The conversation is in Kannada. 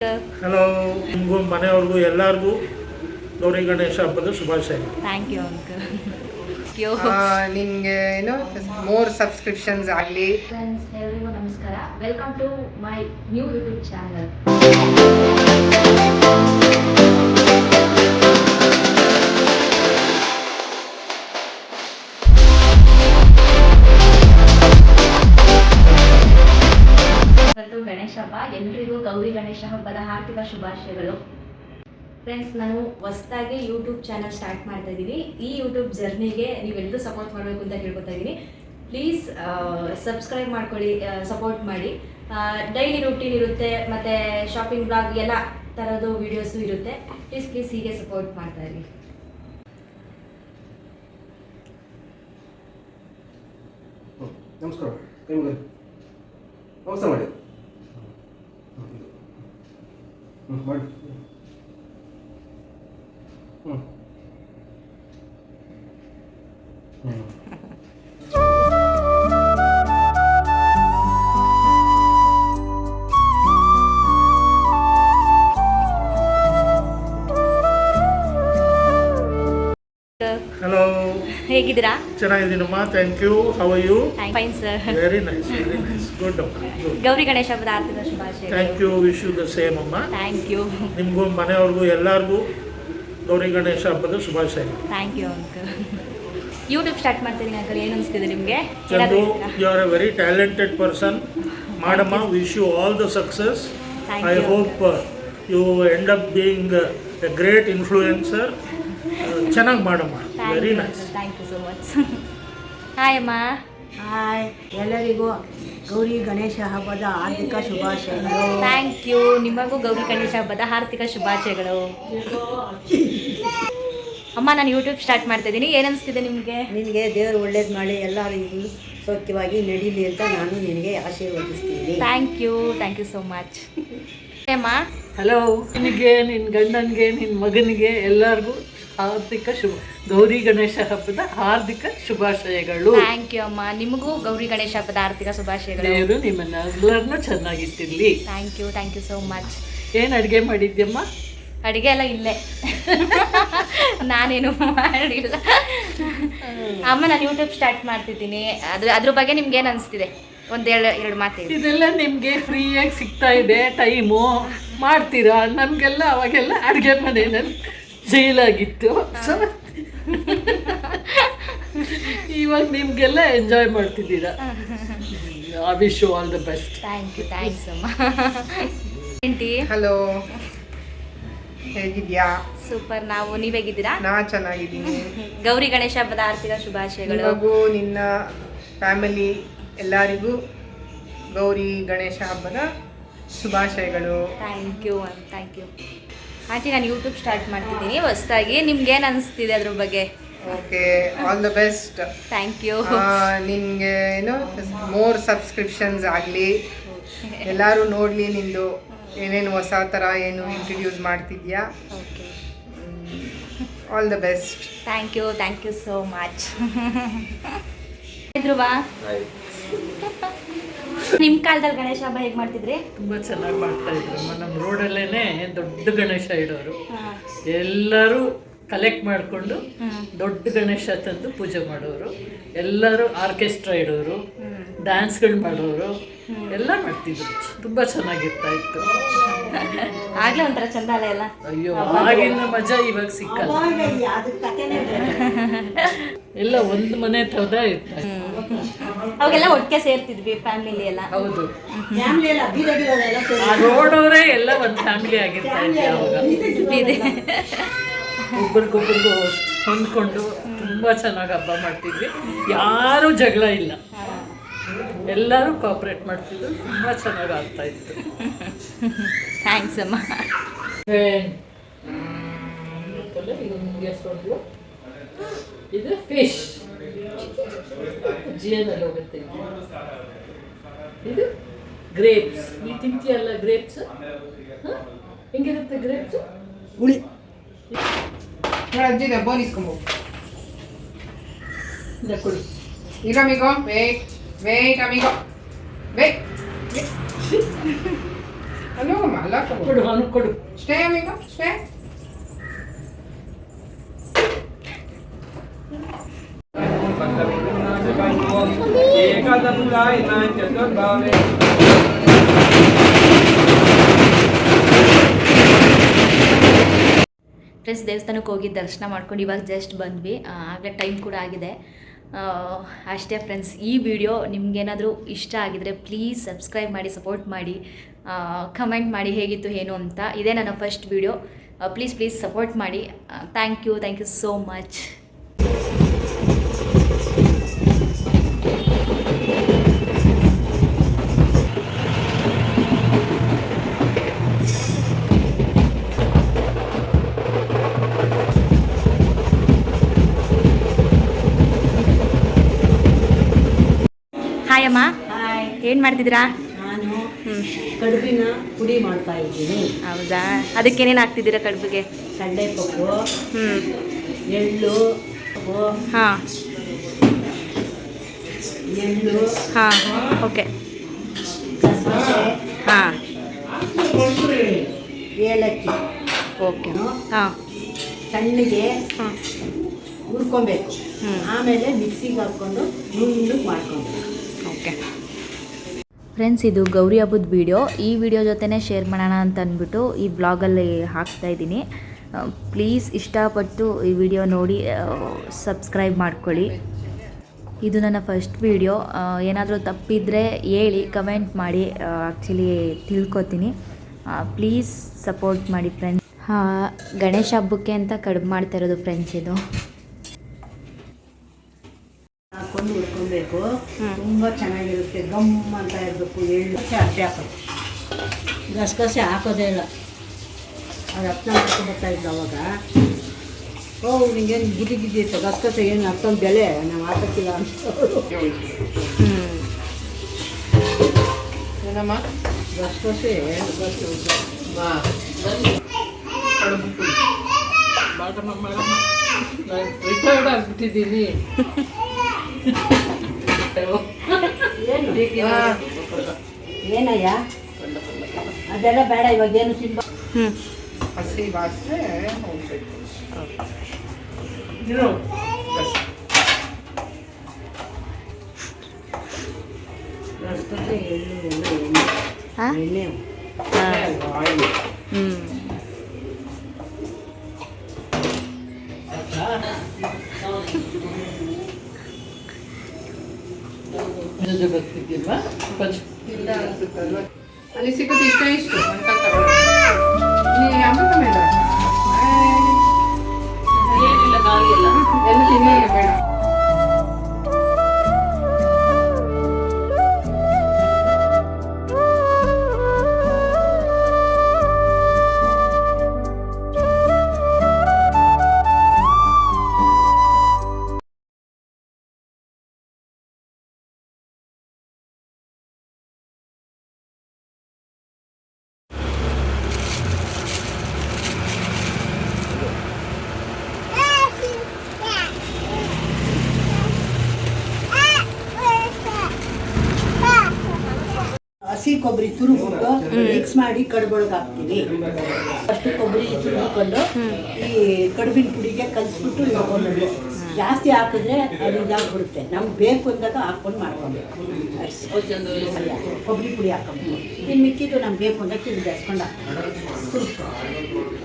ಹಲೋ, ನಿಮಗೂ ಮನೆಯವ್ರಿಗೂ ಎಲ್ಲರಿಗೂ ಗೌರಿ ಗಣೇಶ ಹಬ್ಬದ ಶುಭಾಶಯ. Thank you uncle. ನಿಮಗೆ ಏನು ಮೋರ್ ಸಬ್ಸ್ಕ್ರಿಪ್ಷನ್ಸ್ ಆಗಲಿ. ಫ್ರೆಂಡ್ಸ್ ಎಲ್ಲರಿಗೂ ನಮಸ್ಕಾರ. Welcome to my new YouTube channel. Ganesha ಹಬ್ಬ ಎಲ್ರಿಗೂ ಗೌರಿ ಗಣೇಶ ಹಬ್ಬದ ಹಾರ್ದಿಕ ಶುಭಾಶಯಗಳು. ಫ್ರೆಂಡ್ಸ್, ನಾನು ಹೊಸದಾಗಿ ಯೂಟ್ಯೂಬ್ ಚಾನಲ್ ಸ್ಟಾರ್ಟ್ ಮಾಡ್ತಾ ಇದ್ದೀನಿ. ಈ ಯೂಟ್ಯೂಬ್ ಜರ್ನಿಗೆ ನೀವೆಲ್ಲರೂ ಸಪೋರ್ಟ್ ಮಾಡಬೇಕು ಅಂತ ಕೇಳ್ಕೊತಾ ಇದ್ದೀನಿ. ಪ್ಲೀಸ್ ಸಬ್ಸ್ಕ್ರೈಬ್ ಮಾಡ್ಕೊಳ್ಳಿ, ಸಪೋರ್ಟ್ ಮಾಡಿ. ಡೈಲಿ ರೂಟೀನ್ ಇರುತ್ತೆ, ಮತ್ತು ಶಾಪಿಂಗ್ ಬ್ಲಾಗ್ ಎಲ್ಲ ಥರದ್ದು ವೀಡಿಯೋಸು ಇರುತ್ತೆ. ಪ್ಲೀಸ್ ಹೀಗೆ ಸಪೋರ್ಟ್ ಮಾಡ್ತಾ ಇರಿ. ನಮಸ್ಕಾರ. ನಮಸ್ತೆ ಮಾಡಿ ಮಾಡಿ. ಹಲೋ, ಹೇಗಿದ್ದೀರಾ? ಚೆನ್ನಾಗಿದ್ದೀನಮ್ಮ. Thank you. How are you? Fine sir. Very nice, good. Gauri Ganesha ಹಬ್ಬದ ಆರ್ಥಿಕ ಶುಭಾಶಯಗಳು. Thank you. Wish you the same ಅಮ್ಮ. Thank you. ನಿಮಗೂ ಮನೆಯವ್ರಿಗೂ ಎಲ್ಲರಿಗೂ ಗೌರಿ ಗಣೇಶ ಹಬ್ಬದ ಶುಭಾಶಯ. Thank you uncle. YouTube start ಮಾಡ್ತಿದ್ದೀನಿ ಅಂಕಲ್, ಏನು ಅನಿಸ್ತಿದೆ ನಿಮಗೆ? Chandu, you are a very talented person. ಮಾಡಮ್ಮ, wish you all the success. I hope you end up being a great influencer. ಚೆನ್ನಾಗಿ ಮಾಡಮ್ಮ. Very nice. Thank you so much. Hi ಅಮ್ಮ. ಹಾಯ್, ಎಲ್ಲರಿಗೂ ಗೌರಿ ಗಣೇಶ ಹಬ್ಬದ ಹಾರ್ದಿಕ ಶುಭಾಶಯಗಳು. Thank you. ನಿಮಗೂ ಗೌರಿ ಗಣೇಶ ಹಬ್ಬದ ಹಾರ್ದಿಕ ಶುಭಾಶಯಗಳು. ಅಮ್ಮ, ನಾನು ಯೂಟ್ಯೂಬ್ ಸ್ಟಾರ್ಟ್ ಮಾಡ್ತಾ ಇದ್ದೀನಿ. ಏನು ಅನಿಸ್ತಿದೆ ನಿಮಗೆ? ನಿನಗೆ ದೇವರು ಒಳ್ಳೇದು ಮಾಡಿ ಎಲ್ಲರಿಗೂ ಸೌಖ್ಯವಾಗಿ ನಡೀಲಿ ಅಂತ ನಾನು ನಿನಗೆ ಆಶೀರ್ವದಿಸ್ತೀನಿ. Thank you so much. ಅಮ್ಮ, ಹಲೋ. ನಿನಗೆ, ನಿನ್ನ ಗಂಡನಿಗೆ, ನಿನ್ನ ಮಗನಿಗೆ ಎಲ್ಲರಿಗೂ ಹಾರ್ದಿಕ ಗೌರಿ ಗಣೇಶ ಹಬ್ಬದ ಹಾರ್ದಿಕ ಶುಭಾಶಯಗಳು. ಥ್ಯಾಂಕ್ ಯು ಅಮ್ಮ. ನಿಮಗೂ ಗೌರಿ ಗಣೇಶ ಹಬ್ಬದ ಆರ್ಥಿಕ ಶುಭಾಶಯಗಳು. ದೇವರು ನಿಮ್ಮನ್ನ ಎಲ್ಲರನ್ನೂ ಚೆನ್ನಾಗಿಟ್ಟಿರಲಿ. Thank you so much. ಏನು ಅಡುಗೆ ಮಾಡಿದ್ಯಮ್ಮ? ಅಡುಗೆ ಎಲ್ಲ ಇಲ್ಲೇ. ನಾನೇನು ಮಾಡಿಲ್ಲ ಅಮ್ಮ. ನಾನು ಯೂಟ್ಯೂಬ್ ಸ್ಟಾರ್ಟ್ ಮಾಡ್ತಿದ್ದೀನಿ. ಅದ್ರ ಬಗ್ಗೆ ನಿಮ್ಗೆ ಏನು ಅನಿಸ್ತಿದೆ? ಎರಡು ಮಾತು. ಇದೆಲ್ಲ ನಿಮಗೆ ಫ್ರೀಯಾಗಿ ಸಿಗ್ತಾ ಇದೆ, ಟೈಮು ಮಾಡ್ತೀರಾ. ನಮಗೆಲ್ಲ ಅವಾಗೆಲ್ಲ ಅಡುಗೆ ಮನೆಯಲ್ಲಿ ಜೈಲಾಗಿತ್ತು. ಸೊ ಇವಾಗ ನಿಮಗೆಲ್ಲ ಎಂಜಾಯ್ ಮಾಡ್ತಿದ್ದೀರಾ. I wish you all the best. Thanks ಅಮ್ಮ. ಹಲೋ, ಹೇಗಿದ್ಯಾ? ಸೂಪರ್. ನೀವು ಹೇಗಿದ್ದೀರಾ? ನಾ ಚೆನ್ನಾಗಿದ್ದೀನಿ. ಗೌರಿ ಗಣೇಶ ಹಬ್ಬದ ಆರ್ಥಿಕ ಶುಭಾಶಯಗಳು. ನಿಮಗೂ ನಿನ್ನ ಫ್ಯಾಮಿಲಿ ಎಲ್ಲರಿಗೂ ಗೌರಿ ಗಣೇಶ ಹಬ್ಬದ ಶುಭಾಶಯಗಳು. Thank you aunty. ನಾನು ಯೂಟ್ಯೂಬ್ ಸ್ಟಾರ್ಟ್ ಮಾಡ್ತಿದ್ದೀನಿ ಹೊಸದಾಗಿ. ನಿಮ್ಗೇನು ಅನಿಸ್ತಿದೆ ಅದ್ರ ಬಗ್ಗೆ? Okay, all the best. Thank you. ನಿನಗೆ ಏನು ಮೋರ್ ಸಬ್ಸ್ಕ್ರಿಪ್ಷನ್ಸ್ ಆಗಲಿ, ಎಲ್ಲರೂ ನೋಡಲಿ ನಿಂದು ಏನೇನು ಹೊಸ ಥರ ಏನು ಇಂಟ್ರಡ್ಯೂಸ್ ಮಾಡ್ತಿದ್ಯಾ. Okay, all the best. Thank you so much. Dhruva, ನಿಮ್ಮ ಕಾಲದಲ್ಲಿ ಗಣೇಶ ಹಬ್ಬ ಹೇಗೆ ಮಾಡ್ತಿದ್ರಿ? ತುಂಬ ಚೆನ್ನಾಗಿ ಮಾಡ್ತಾ ಇದ್ರು. ನಮ್ಮ ರೋಡಲ್ಲೇ ದೊಡ್ಡ ಗಣೇಶ ಇಡೋರು. ಎಲ್ಲರೂ ಕಲೆಕ್ಟ್ ಮಾಡಿಕೊಂಡು ದೊಡ್ಡ ಗಣೇಶ ತಂದು ಪೂಜೆ ಮಾಡೋರು. ಎಲ್ಲರೂ ಆರ್ಕೆಸ್ಟ್ರಾ ಇಡೋರು, ಡ್ಯಾನ್ಸ್ಗಳು ಮಾಡೋರು, ಎಲ್ಲ ಮಾಡ್ತಿದ್ರು. ತುಂಬ ಚೆನ್ನಾಗಿರ್ತಾ ಇತ್ತು. ಆಗ್ಲೇ ಒಂಥರ ಚಂದ ಅಲ್ಲ ಎಲ್ಲ. ಅಯ್ಯೋ, ಆಗಿನ ಮಜಾ ಇವಾಗ ಸಿಕ್ಕಲ್ಲ. ಎಲ್ಲ ಒಂದು ಮನೆ ತರದ ಇರ್ತಾರೆ. ಅವಾಗೆಲ್ಲ ಒಟ್ಟಿಗೆ ಸೇರ್ತಿದ್ವಿ ಫ್ಯಾಮಿಲಿ ಎಲ್ಲ. ಹೌದು, ಆ ರೋಡವರೇ ಎಲ್ಲ ಒಂದು ಫ್ಯಾಮಿಲಿ ಆಗಿರ್ತಾ ಇದ್ವಿ ಅವಾಗ. ಒಬ್ರಿಗೊಬ್ರಿಗೂ ಹೊಂದ್ಕೊಂಡು ತುಂಬ ಚೆನ್ನಾಗಿ ಹಬ್ಬ ಮಾಡ್ತಿದ್ವಿ. ಯಾರೂ ಜಗಳ ಇಲ್ಲ, ಎಲ್ಲರೂ ಕೋಆಪ್ರೇಟ್ ಮಾಡ್ತಿದ್ರು. ತುಂಬ ಚೆನ್ನಾಗಿ ಆಗ್ತಾ ಇತ್ತು. ಥ್ಯಾಂಕ್ಸ್ ಅಮ್ಮ. ಇದು ಫಿಶ್ ಜಿಯಲ್ಲಿ ಹೋಗುತ್ತೆ. ಇದು ಗ್ರೇಪ್ಸ್. ಈ ತಿಂತಿಯಲ್ಲ ಗ್ರೇಪ್ಸ್? ಹೆಂಗಿರುತ್ತೆ ಗ್ರೇಪ್ಸ್? ಹುಳಿ. ಅಜ್ಜಿ ಡಬ್ಬ ಇಸ್ಕೊಂಬೋ. ಕೊಡಿ. ಈಗ amigo, wait amigo, wait. ಅಲ್ಲೋಗಮ್ಮ ಅಲ್ಲ ಕೊಡು ಅವನು ಕೊಡು. ಸ್ಟೇ ಈಗ ಸ್ಟೇ. ಫ್ರೆಂಡ್ಸ್ ದೇವಸ್ಥಾನಕ್ಕೆ ಹೋಗಿ ದರ್ಶನ ಮಾಡ್ಕೊಂಡು ಇವಾಗ ಜಸ್ಟ್ ಬಂದ್ವಿ, ಆಗಲೇ ಟೈಮ್ ಕೂಡ ಆಗಿದೆ. ಅಷ್ಟೇ ಫ್ರೆಂಡ್ಸ್, ಈ ವಿಡಿಯೋ ನಿಮ್ಗೇನಾದರೂ ಇಷ್ಟ ಆಗಿದರೆ ಪ್ಲೀಸ್ ಸಬ್ಸ್ಕ್ರೈಬ್ ಮಾಡಿ, ಸಪೋರ್ಟ್ ಮಾಡಿ, ಕಮೆಂಟ್ ಮಾಡಿ ಹೇಗಿತ್ತು ಏನು ಅಂತ. ಇದೇ ನನ್ನ ಫಸ್ಟ್ ವಿಡಿಯೋ, ಪ್ಲೀಸ್ ಸಪೋರ್ಟ್ ಮಾಡಿ. Thank you so much. Hi ಅಮ್ಮ, ಹಾಯ್, ಏನು ಮಾಡ್ತಿದ್ದೀರಾ? ನಾನು ಕಡುಬಿನ ಪುಡಿ ಮಾಡ್ತಾ ಇದ್ದೀನಿ. ಹೌದಾ, ಅದಕ್ಕೇನೇನು ಹಾಕ್ತಿದ್ದೀರಾ ಕಡುಬಿಗೆ? ಕಡಲೆಪಪ್ಪು, ಹ್ಞೂ, ಎಳ್ಳು, ಹಾಂ ಎಳ್ಳು, ಹಾಂ, ಓಕೆ, ಗಸಗಸೆ, ಹಾಂ, ಏಲಕ್ಕಿ ಓಕೆ, ಹಾಂ, ಸಣ್ಣಗೆ ಹಾಂ, ಹುರ್ಕೊಬೇಕು. ಹ್ಮ್. ಆಮೇಲೆ ಮಿಕ್ಸಿಗೆ ಹಾಕ್ಕೊಂಡು ನುಣ್ಣಗೆ ಮಾಡ್ಕೊಬೇಕು. ಓಕೆ ಫ್ರೆಂಡ್ಸ್, ಇದು ಗೌರಿ ಹಬ್ಬದ ವಿಡಿಯೋ. ಈ ವಿಡಿಯೋ ಜೊತೆನೇ ಶೇರ್ ಮಾಡೋಣ ಅಂತ ಅಂದ್ಬಿಟ್ಟು ಈ ಬ್ಲಾಗಲ್ಲಿ ಹಾಕ್ತಾಯಿದ್ದೀನಿ. ಪ್ಲೀಸ್ ಇಷ್ಟಪಟ್ಟು ಈ ವಿಡಿಯೋ ನೋಡಿ ಸಬ್ಸ್ಕ್ರೈಬ್ ಮಾಡ್ಕೊಳ್ಳಿ. ಇದು ನನ್ನ ಫಸ್ಟ್ ವಿಡಿಯೋ. ಏನಾದರೂ ತಪ್ಪಿದರೆ ಹೇಳಿ, ಕಮೆಂಟ್ ಮಾಡಿ, ಆ್ಯಕ್ಚುಲಿ ತಿಳ್ಕೊತೀನಿ. ಪ್ಲೀಸ್ ಸಪೋರ್ಟ್ ಮಾಡಿ ಫ್ರೆಂಡ್ಸ್. ಗಣೇಶ ಹಬ್ಬಕ್ಕೆ ಅಂತ ಕಡುಬು ಮಾಡ್ತಾ ಇರೋದು ಫ್ರೆಂಡ್ಸ್. ಇದು ಹಾಕ್ಕೊಂಡು ಹುರ್ಕೊಬೇಕು. ತುಂಬ ಚೆನ್ನಾಗಿರುತ್ತೆ. ಗಮ್ ಅಂತ ಇರಬೇಕು. ಎಳ್ಳು ಅಷ್ಟೇ ಹಾಕೋದು, ಗಸಗಸೆ ಹಾಕೋದೇ ಇಲ್ಲ. ಅದು ಹತ್ತನ ಮಾಡ್ಕೊಂಡು ಬರ್ತಾ ಇದ್ದು ಅವಾಗ. ನಿಂಗೇನು ಗಿದಿ ಇತ್ತು ಗಸಗಸೆ, ಏನು ಅಷ್ಟೊಂದು ಬೆಲೆ ನಾವು ಹಾಕೋಕ್ಕಿಲ್ಲ ಅಂತ ಏನಮ್ಮ ಗಸಗಸೆ ರಿಟೈರ್ಡ್ ಆಗ್ಬಿಟ್ಟಿದ್ದೀನಿ. ಏನಯ್ಯ ಅದೆಲ್ಲ ಬೇಡ, ಇವಾಗ ಏನು ತಿನ್ಬ. ಹಸಿ ವಾಸನೆ ಹೋಗ್ಬೇಕು. ಗಸಗಸೆ, ಎಳ್ಳು ಎಲ್ಲ ಎಣ್ಣೆ ಆಯಿಲ್. ಜೊತೆ ಬರ್ತಿದ್ದಿಲ್ವಾ? ಇಲ್ಲ ಅನ್ಸುತ್ತಲ್ವ, ಅಲ್ಲಿ ಸಿಗೋದು ಇಷ್ಟು ಅಂಕಲ್ ತಗೊಳ್ಳಿ. ನೀ ಅಮೃತ ಮೇಡ ಏನಿಲ್ಲ, ಗಾಳಿ ಎಲ್ಲ ಎಲ್ಲ ತಿನ್ನಲ್ಲ ಬೇಡ. ಹಸಿ ಕೊಬ್ಬರಿ ತುರುಬಿಟ್ಟು ಮಿಕ್ಸ್ ಮಾಡಿ ಕಡುಬೊಳಗೆ ಹಾಕ್ತೀವಿ. ಅಷ್ಟು ಕೊಬ್ಬರಿ ತುರುಬಿಕೊಂಡು ಈ ಕಡುಬಿನ ಪುಡಿಗೆ ಕಲಿಸ್ಬಿಟ್ಟು ಇಟ್ಕೊಂಡು ಜಾಸ್ತಿ ಹಾಕಿದ್ರೆ ಅದು ಇದಾಗ್ಬಿಡುತ್ತೆ. ನಮ್ಗೆ ಬೇಕು ಅಂದಾಗ ಹಾಕ್ಕೊಂಡು ಮಾಡ್ಕೊಬೇಕು. ಕೊಬ್ಬರಿ ಪುಡಿ ಹಾಕ್ಕೊಂಡು ಇನ್ನು ಮಿಕ್ಕಿದ್ದು ನಮ್ಗೆ ಬೇಕು ಅಂದಾಗ ತಿರುಗಿಸ್ಕೊಂಡು ಹಾಕ್ಕೊಂಡು ತುರುಬ್ಕೊಂಡು